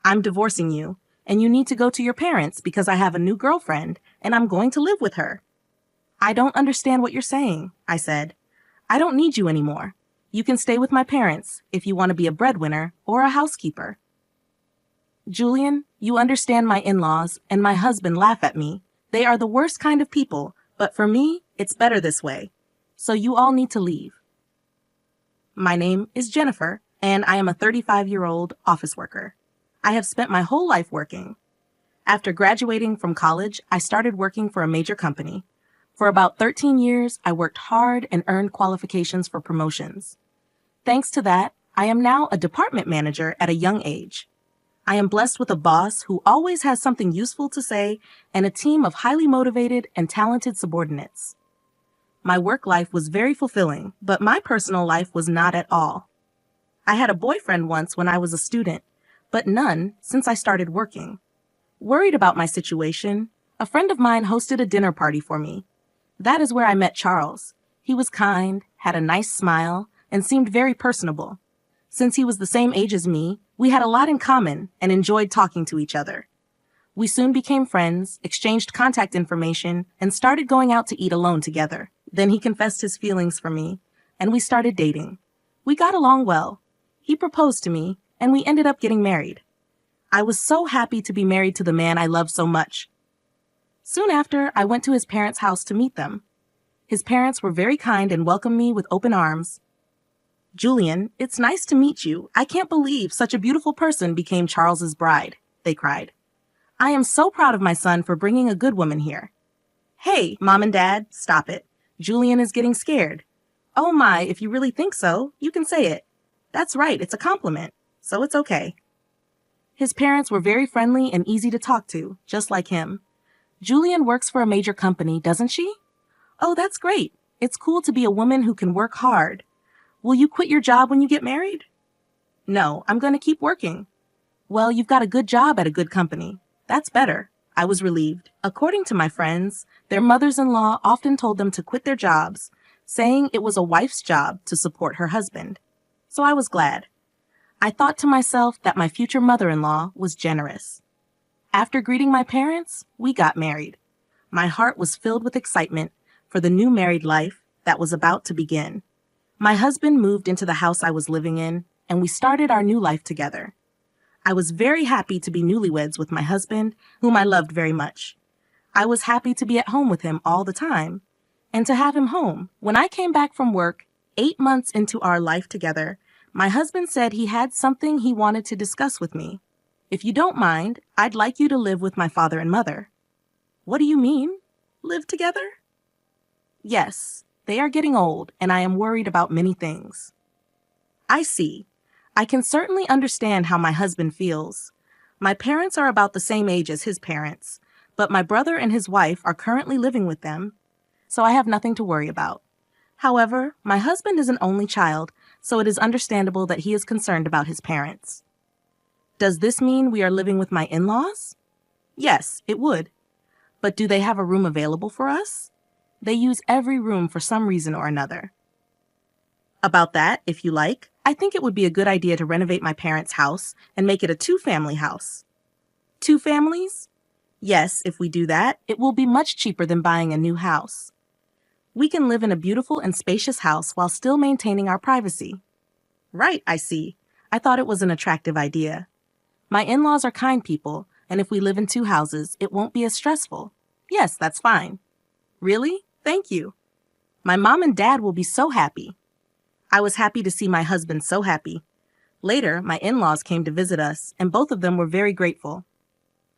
I'm divorcing you, and you need to go to your parents because I have a new girlfriend and I'm going to live with her. I don't understand what you're saying, I said. I don't need you anymore. You can stay with my parents if you want to be a breadwinner or a housekeeper. Julian, you understand my in-laws and my husband laugh at me. They are the worst kind of people, but for me, it's better this way. So you all need to leave. My name is Jennifer, and I am a 35-year-old office worker. I have spent my whole life working. After graduating from college, I started working for a major company. For about 13 years, I worked hard and earned qualifications for promotions. Thanks to that, I am now a department manager at a young age. I am blessed with a boss who always has something useful to say and a team of highly motivated and talented subordinates. My work life was very fulfilling, but my personal life was not at all. I had a boyfriend once when I was a student, but none since I started working. Worried about my situation, a friend of mine hosted a dinner party for me. That is where I met Charles. He was kind, had a nice smile, and seemed very personable. Since he was the same age as me, we had a lot in common and enjoyed talking to each other. We soon became friends, exchanged contact information, and started going out to eat alone together. Then he confessed his feelings for me, and we started dating. We got along well. He proposed to me, and we ended up getting married. I was so happy to be married to the man I loved so much. Soon after, I went to his parents' house to meet them. His parents were very kind and welcomed me with open arms. Julian, it's nice to meet you. I can't believe such a beautiful person became Charles's bride, they cried. I am so proud of my son for bringing a good woman here. Hey, Mom and Dad, stop it. Julian is getting scared. Oh my, if you really think so, you can say it. That's right, it's a compliment, so it's okay. His parents were very friendly and easy to talk to, just like him. Julian works for a major company, doesn't she? Oh, that's great. It's cool to be a woman who can work hard. Will you quit your job when you get married? No, I'm going to keep working. Well, you've got a good job at a good company. That's better. I was relieved. According to my friends, their mothers-in-law often told them to quit their jobs, saying it was a wife's job to support her husband. So I was glad. I thought to myself that my future mother-in-law was generous. After greeting my parents, we got married. My heart was filled with excitement for the new married life that was about to begin. My husband moved into the house I was living in, and we started our new life together. I was very happy to be newlyweds with my husband, whom I loved very much. I was happy to be at home with him all the time, and to have him home. When I came back from work, 8 months into our life together, my husband said he had something he wanted to discuss with me. If you don't mind, I'd like you to live with my father and mother. What do you mean? Live together? Yes, they are getting old, and I am worried about many things. I see. I can certainly understand how my husband feels. My parents are about the same age as his parents, but my brother and his wife are currently living with them, so I have nothing to worry about. However, my husband is an only child, so it is understandable that he is concerned about his parents. Does this mean we are living with my in-laws? Yes, it would. But do they have a room available for us? They use every room for some reason or another. About that, if you like, I think it would be a good idea to renovate my parents' house and make it a 2-family house. 2 families? Yes, if we do that, it will be much cheaper than buying a new house. We can live in a beautiful and spacious house while still maintaining our privacy. Right, I see. I thought it was an attractive idea. My in-laws are kind people, and if we live in 2 houses, it won't be as stressful. Yes, that's fine. Really? Thank you. My mom and dad will be so happy. I was happy to see my husband so happy. Later, my in-laws came to visit us, and both of them were very grateful.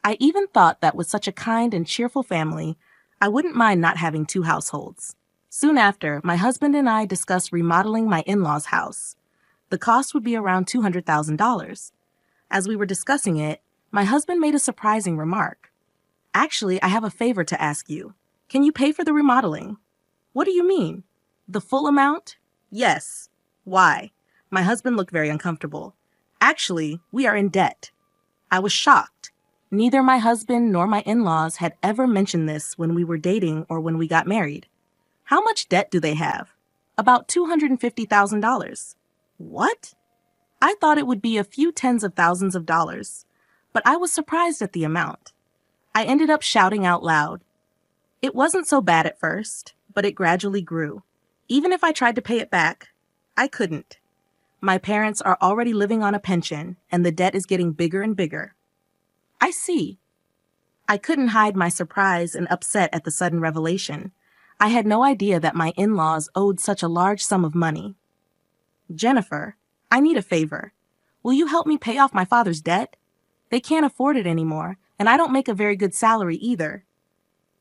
I even thought that with such a kind and cheerful family, I wouldn't mind not having 2 households. Soon after, my husband and I discussed remodeling my in-laws' house. The cost would be around $200,000. As we were discussing it, my husband made a surprising remark. Actually, I have a favor to ask you. Can you pay for the remodeling? What do you mean? The full amount? Yes. Why? My husband looked very uncomfortable. Actually, we are in debt. I was shocked. Neither my husband nor my in-laws had ever mentioned this when we were dating or when we got married. How much debt do they have? About $250,000. What? I thought it would be a few tens of thousands of dollars. but I was surprised at the amount. I ended up shouting out loud. It wasn't so bad at first, but it gradually grew. Even if I tried to pay it back, I couldn't. My parents are already living on a pension, and the debt is getting bigger and bigger. I see. I couldn't hide my surprise and upset at the sudden revelation. I had no idea that my in-laws owed such a large sum of money. Jennifer, I need a favor. Will you help me pay off my father's debt? They can't afford it anymore, and I don't make a very good salary either.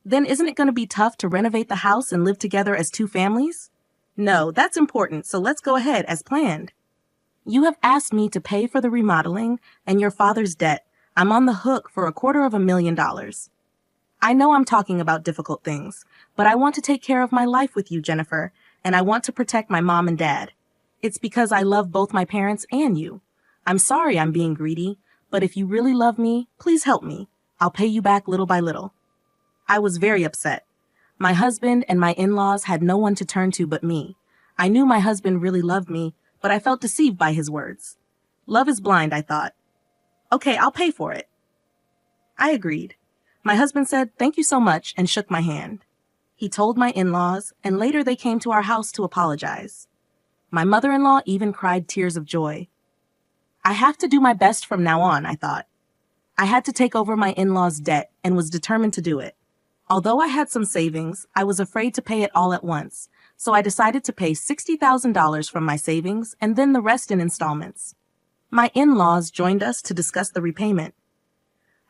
Then isn't it going to be tough to renovate the house and live together as two families? No, that's important, so let's go ahead as planned. You have asked me to pay for the remodeling and your father's debt. I'm on the hook for $250,000. I know I'm talking about difficult things, but I want to take care of my life with you, Jennifer, and I want to protect my mom and dad. It's because I love both my parents and you. I'm sorry I'm being greedy, but if you really love me, please help me. I'll pay you back little by little. I was very upset. My husband and my in-laws had no one to turn to but me. I knew my husband really loved me, but I felt deceived by his words. Love is blind, I thought. Okay, I'll pay for it. I agreed. My husband said, "Thank you so much," and shook my hand. He told my in-laws, and later they came to our house to apologize. My mother-in-law even cried tears of joy. I have to do my best from now on, I thought. I had to take over my in-laws' debt and was determined to do it. Although I had some savings, I was afraid to pay it all at once, so I decided to pay $60,000 from my savings and then the rest in installments. My in-laws joined us to discuss the repayment.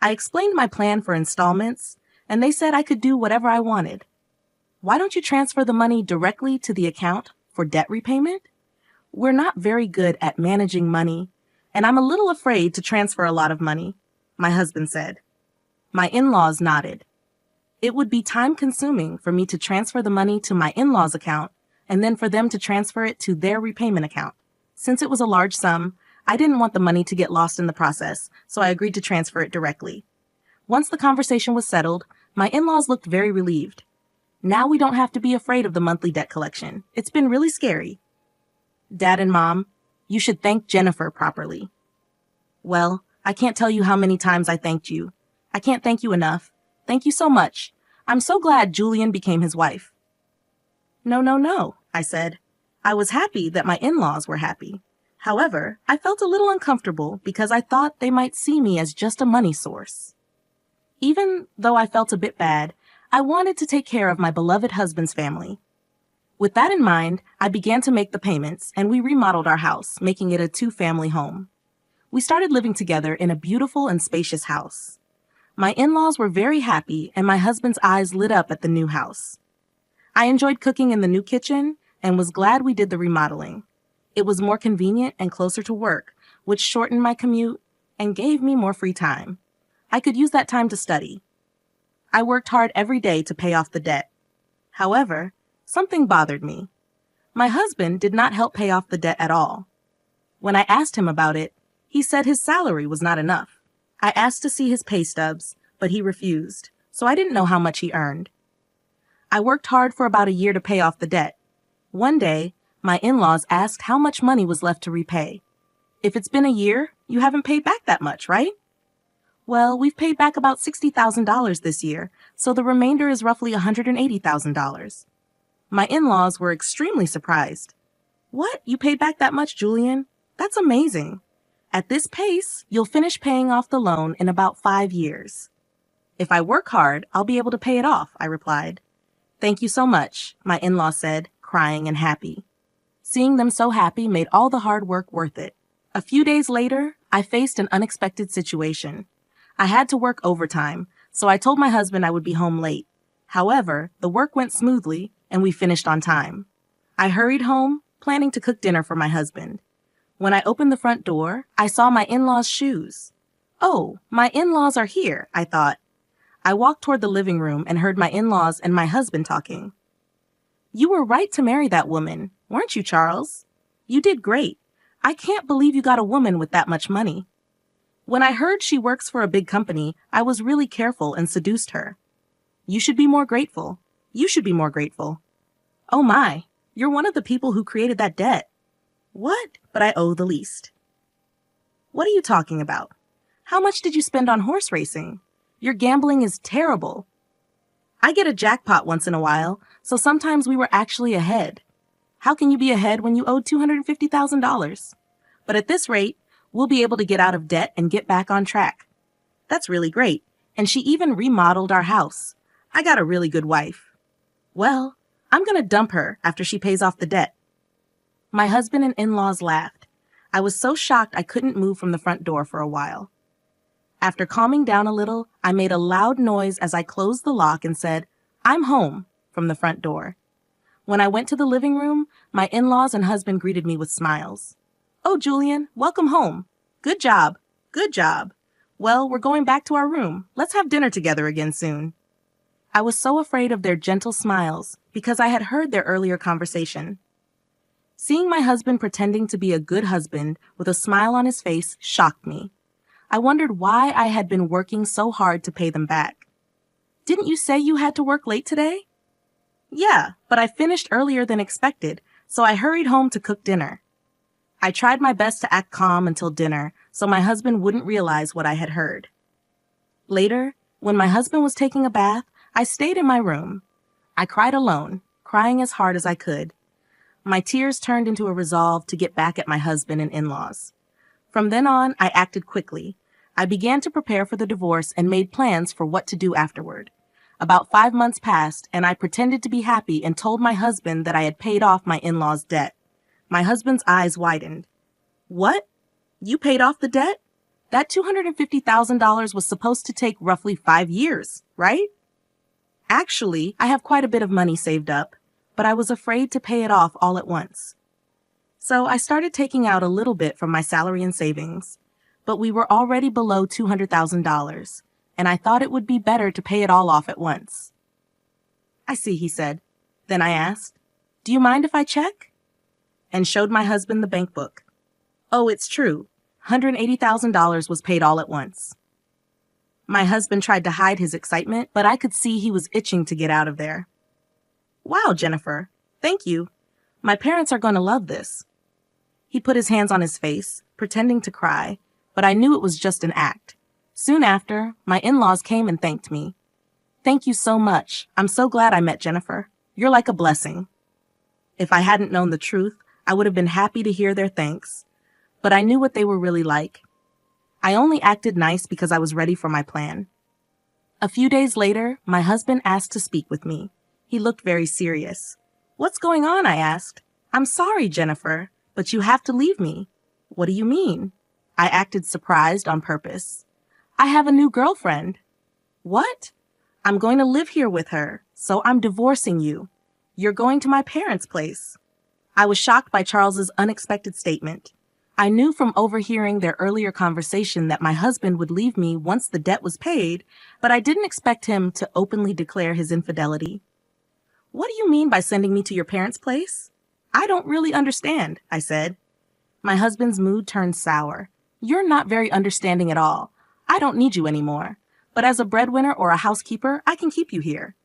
I explained my plan for installments, and they said I could do whatever I wanted. Why don't you transfer the money directly to the account for debt repayment? We're not very good at managing money, and I'm a little afraid to transfer a lot of money, my husband said. My in-laws nodded. It would be time-consuming for me to transfer the money to my in-laws' account and then for them to transfer it to their repayment account. Since it was a large sum, I didn't want the money to get lost in the process, so I agreed to transfer it directly. Once the conversation was settled, my in-laws looked very relieved. Now we don't have to be afraid of the monthly debt collection. It's been really scary. Dad and Mom, you should thank Jennifer properly. Well, I can't tell you how many times I thanked you. I can't thank you enough. Thank you so much. I'm so glad Julian became his wife. No, I said. I was happy that my in-laws were happy. However, I felt a little uncomfortable because I thought they might see me as just a money source. Even though I felt a bit bad, I wanted to take care of my beloved husband's family. With that in mind, I began to make the payments and we remodeled our house, making it a two-family home. We started living together in a beautiful and spacious house. My in-laws were very happy and my husband's eyes lit up at the new house. I enjoyed cooking in the new kitchen and was glad we did the remodeling. It was more convenient and closer to work, which shortened my commute and gave me more free time. I could use that time to study. I worked hard every day to pay off the debt. However, something bothered me. My husband did not help pay off the debt at all. When I asked him about it, he said his salary was not enough. I asked to see his pay stubs, but he refused, so I didn't know how much he earned. I worked hard for about a year to pay off the debt. One day, my in-laws asked how much money was left to repay. If it's been a year, you haven't paid back that much, right? Well, we've paid back about $60,000 this year, so the remainder is roughly $180,000. My in-laws were extremely surprised. What? You paid back that much, Julian? That's amazing. At this pace, you'll finish paying off the loan in about 5 years. If I work hard, I'll be able to pay it off, I replied. Thank you so much, my in-law said, crying and happy. Seeing them so happy made all the hard work worth it. A few days later, I faced an unexpected situation. I had to work overtime, so I told my husband I would be home late. However, the work went smoothly, and we finished on time. I hurried home, planning to cook dinner for my husband. When I opened the front door, I saw my in-laws' shoes. Oh, my in-laws are here, I thought. I walked toward the living room and heard my in-laws and my husband talking. You were right to marry that woman, weren't you, Charles? You did great. I can't believe you got a woman with that much money. When I heard she works for a big company, I was really careful and seduced her. You should be more grateful. You should be more grateful. Oh my, you're one of the people who created that debt. What? But I owe the least. What are you talking about? How much did you spend on horse racing? Your gambling is terrible. I get a jackpot once in a while, so sometimes we were actually ahead. How can you be ahead when you owed $250,000? But at this rate, we'll be able to get out of debt and get back on track. That's really great. And she even remodeled our house. I got a really good wife. Well, I'm going to dump her after she pays off the debt. My husband and in-laws laughed. I was so shocked I couldn't move from the front door for a while. After calming down a little, I made a loud noise as I closed the lock and said, "I'm home," from the front door. When I went to the living room, my in-laws and husband greeted me with smiles. "Oh, Julian, welcome home. Good job. Good job. Well, we're going back to our room. Let's have dinner together again soon." I was so afraid of their gentle smiles because I had heard their earlier conversation. Seeing my husband pretending to be a good husband with a smile on his face shocked me. I wondered why I had been working so hard to pay them back. "Didn't you say you had to work late today?" "Yeah, but I finished earlier than expected, so I hurried home to cook dinner." I tried my best to act calm until dinner so my husband wouldn't realize what I had heard. Later, when my husband was taking a bath, I stayed in my room. I cried alone, crying as hard as I could. My tears turned into a resolve to get back at my husband and in-laws. From then on, I acted quickly. I began to prepare for the divorce and made plans for what to do afterward. About 5 months passed, and I pretended to be happy and told my husband that I had paid off my in-laws' debt. My husband's eyes widened. "What? You paid off the debt? That $250,000 was supposed to take roughly 5 years, right?" "Actually, I have quite a bit of money saved up, but I was afraid to pay it off all at once. So I started taking out a little bit from my salary and savings, but we were already below $200,000, and I thought it would be better to pay it all off at once." "I see," he said. Then I asked, "Do you mind if I check?" And showed my husband the bank book. Oh, it's true. $180,000 was paid all at once. My husband tried to hide his excitement, but I could see he was itching to get out of there. "Wow, Jennifer. Thank you. My parents are going to love this." He put his hands on his face, pretending to cry, but I knew it was just an act. Soon after, my in-laws came and thanked me. "Thank you so much. I'm so glad I met Jennifer. You're like a blessing." If I hadn't known the truth, I would have been happy to hear their thanks, but I knew what they were really like. I only acted nice because I was ready for my plan. A few days later, my husband asked to speak with me. He looked very serious. "What's going on?" I asked. "I'm sorry, Jennifer, but you have to leave me." "What do you mean?" I acted surprised on purpose. "I have a new girlfriend." "What?" "I'm going to live here with her, so I'm divorcing you. You're going to my parents' place." I was shocked by Charles's unexpected statement. I knew from overhearing their earlier conversation that my husband would leave me once the debt was paid, but I didn't expect him to openly declare his infidelity. "What do you mean by sending me to your parents' place?" "I don't really understand," I said. My husband's mood turned sour. "You're not very understanding at all. I don't need you anymore. But as a breadwinner or a housekeeper, I can keep you here."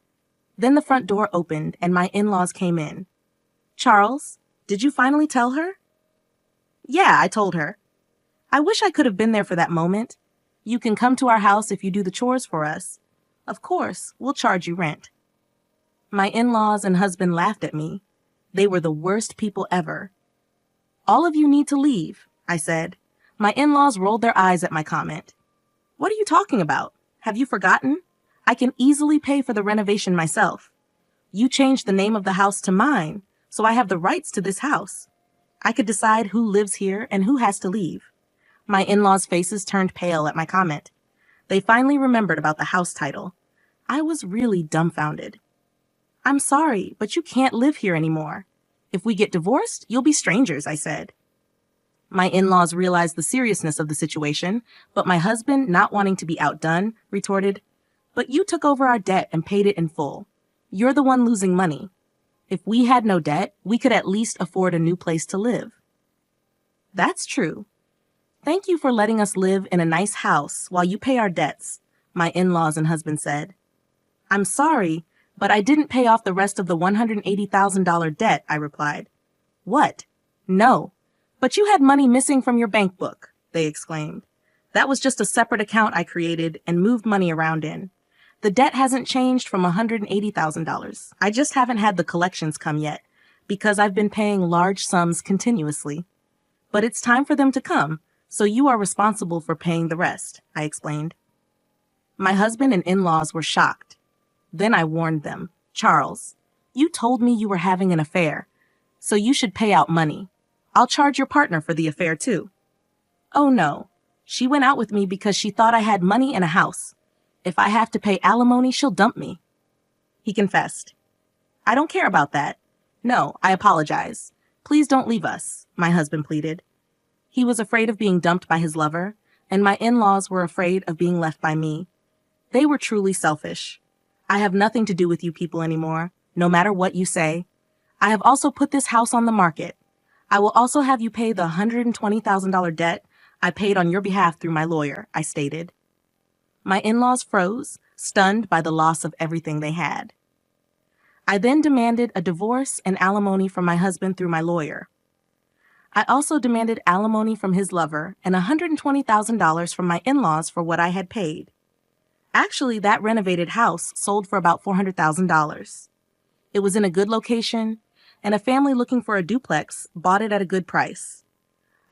Then the front door opened and my in-laws came in. "Charles, did you finally tell her?" "Yeah, I told her." "I wish I could have been there for that moment. You can come to our house if you do the chores for us. Of course, we'll charge you rent." My in-laws and husband laughed at me. They were the worst people ever. "All of you need to leave," I said. My in-laws rolled their eyes at my comment. "What are you talking about? Have you forgotten? I can easily pay for the renovation myself. You changed the name of the house to mine, so I have the rights to this house. I could decide who lives here and who has to leave." My in-laws' faces turned pale at my comment. They finally remembered about the house title. I was really dumbfounded. "I'm sorry, but you can't live here anymore. If we get divorced, you'll be strangers," I said. My in-laws realized the seriousness of the situation, but my husband, not wanting to be outdone, retorted, "But you took over our debt and paid it in full. You're the one losing money. If we had no debt, we could at least afford a new place to live." "That's true. Thank you for letting us live in a nice house while you pay our debts," my in-laws and husband said. "I'm sorry, but I didn't pay off the rest of the $180,000 debt," I replied. "What? No. But you had money missing from your bank book," they exclaimed. That was just a separate account I created and moved money around in. The debt hasn't changed from $180,000. I just haven't had the collections come yet because I've been paying large sums continuously. But it's time for them to come, so you are responsible for paying the rest, I explained. My husband and in-laws were shocked. Then I warned them, Charles, you told me you were having an affair, so you should pay out money. I'll charge your partner for the affair too. Oh no, she went out with me because she thought I had money and a house. If I have to pay alimony, she'll dump me. He confessed. I don't care about that. No, I apologize. Please don't leave us, my husband pleaded. He was afraid of being dumped by his lover, and my in-laws were afraid of being left by me. They were truly selfish. I have nothing to do with you people anymore, no matter what you say. I have also put this house on the market. I will also have you pay the $120,000 debt I paid on your behalf through my lawyer, I stated. My in-laws froze, stunned by the loss of everything they had. I then demanded a divorce and alimony from my husband through my lawyer. I also demanded alimony from his lover and $120,000 from my in-laws for what I had paid. Actually, that renovated house sold for about $400,000. It was in a good location, and a family looking for a duplex bought it at a good price.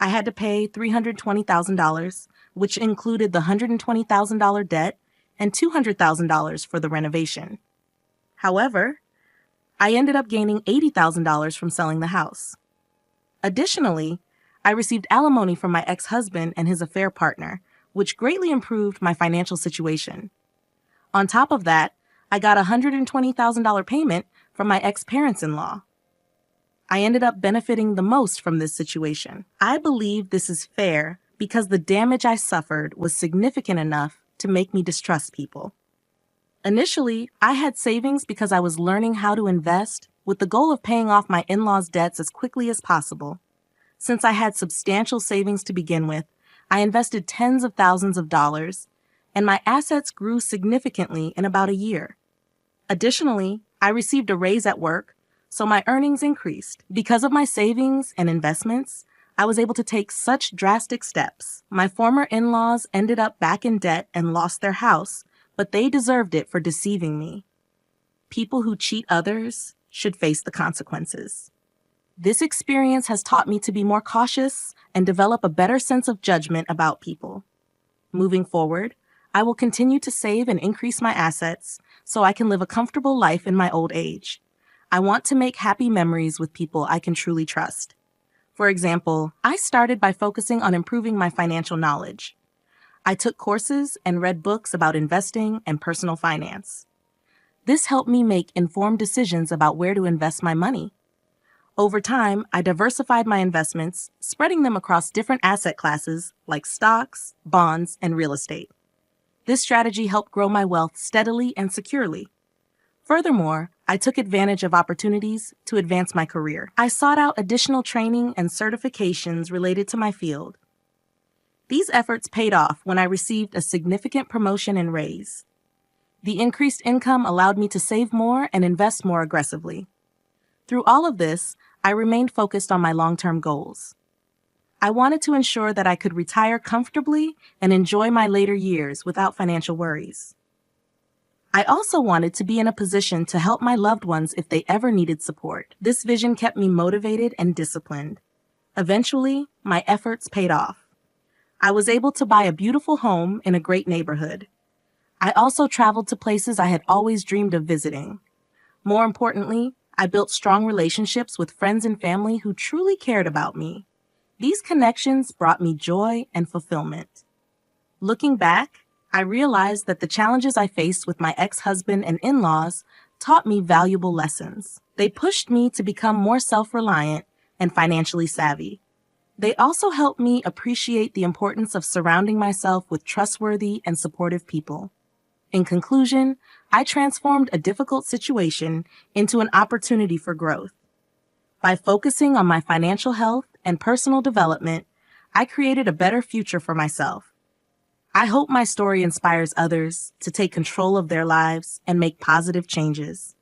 I had to pay $320,000, which included the $120,000 debt and $200,000 for the renovation. However, I ended up gaining $80,000 from selling the house. Additionally, I received alimony from my ex-husband and his affair partner, which greatly improved my financial situation. On top of that, I got a $120,000 payment from my ex-parents-in-law. I ended up benefiting the most from this situation. I believe this is fair because the damage I suffered was significant enough to make me distrust people. Initially, I had savings because I was learning how to invest with the goal of paying off my in-laws' debts as quickly as possible. Since I had substantial savings to begin with, I invested tens of thousands of dollars, and my assets grew significantly in about a year. Additionally, I received a raise at work, so my earnings increased. Because of my savings and investments, I was able to take such drastic steps. My former in-laws ended up back in debt and lost their house, but they deserved it for deceiving me. People who cheat others should face the consequences. This experience has taught me to be more cautious and develop a better sense of judgment about people. Moving forward, I will continue to save and increase my assets so I can live a comfortable life in my old age. I want to make happy memories with people I can truly trust. For example, I started by focusing on improving my financial knowledge. I took courses and read books about investing and personal finance. This helped me make informed decisions about where to invest my money. Over time, I diversified my investments, spreading them across different asset classes like stocks, bonds, and real estate. This strategy helped grow my wealth steadily and securely. Furthermore, I took advantage of opportunities to advance my career. I sought out additional training and certifications related to my field. These efforts paid off when I received a significant promotion and raise. The increased income allowed me to save more and invest more aggressively. Through all of this, I remained focused on my long-term goals. I wanted to ensure that I could retire comfortably and enjoy my later years without financial worries. I also wanted to be in a position to help my loved ones if they ever needed support. This vision kept me motivated and disciplined. Eventually, my efforts paid off. I was able to buy a beautiful home in a great neighborhood. I also traveled to places I had always dreamed of visiting. More importantly, I built strong relationships with friends and family who truly cared about me. These connections brought me joy and fulfillment. Looking back, I realized that the challenges I faced with my ex-husband and in-laws taught me valuable lessons. They pushed me to become more self-reliant and financially savvy. They also helped me appreciate the importance of surrounding myself with trustworthy and supportive people. In conclusion, I transformed a difficult situation into an opportunity for growth. By focusing on my financial health and personal development, I created a better future for myself. I hope my story inspires others to take control of their lives and make positive changes.